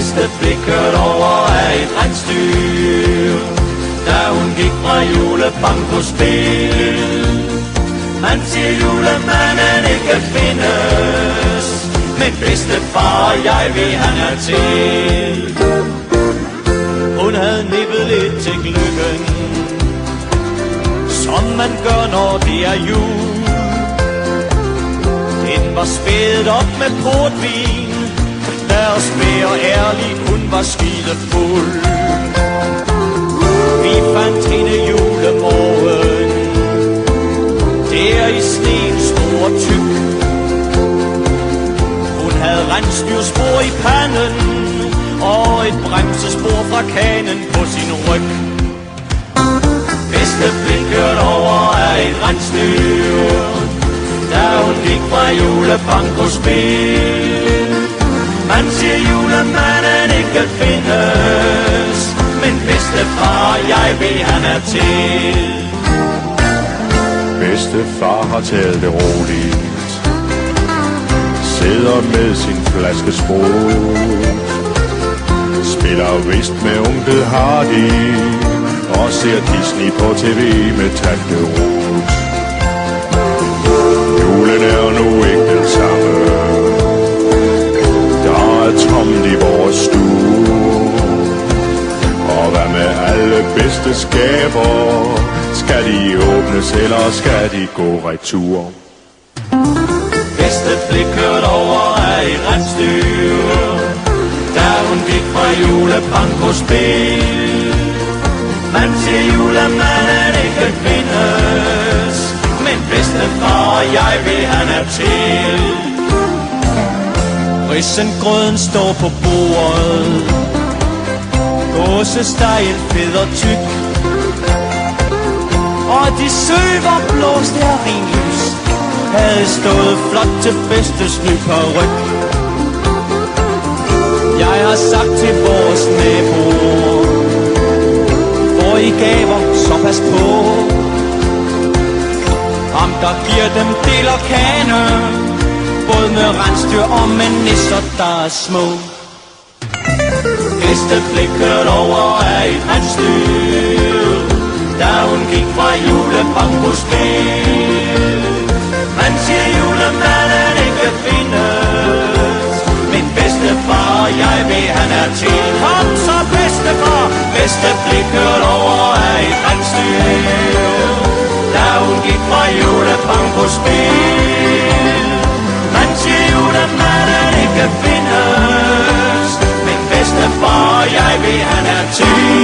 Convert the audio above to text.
bedste blev kørt over af et rensdyr, da hun gik fra julebankospil. Man siger julemanden ikke findes, men bedstefar og jeg ved han er til. Hun havde nippet lidt til lykken, som man gør når det er jul. Den var spædet op med portvin, deres spære ærlig, hun var skidefuld. Vi fandt hende julemorgen, der i sneen stor og tyk. Hun havde rensdyrspor i panden og et bremsespor fra kanen på sin ryg. Bedste blev kørt over af et rensdyr, da hun gik fra julebankospil. Man siger julemanden ikke findes, men bedstefar og jeg ved han er til. Bedstefar har taget det roligt, sidder med sin flaske sprut, spiller vist med onkel Hardy og ser Disney på tv med Tante Ruth. Julen er nu ikke den samme, der er tomt i vores stue. Og hvad med alle bedste skaber? Skal de åbnes, eller skal de gå retur? Bedste blev kørt over af et rensdyr, da hun gik fra julebankospil. Man siger julemanden ikke findes, men bedstefar og jeg ved han er til. Risengrøden står på bordet, gåsestegen fed og tyk, og de søver blåst af ringlys havde stået flot til bedstes ny paryk. Jeg har sagt til vores naboer, hvor I gaver, så pas på. Ham der giver dem del og kane, både med rensdyr og med nisser der er små. Bedste blev kørt over af et rensdyr, da hun gik fra julebankospil. Man siger julemanden ikke findes, men bedstefar og jeg ved han er til. Kom så bedstefar, bedste blev kørt over af et rensdyr, da hun gik fra julebankospil. Man siger julemanden ikke findes, men bedstefar og jeg ved han er til.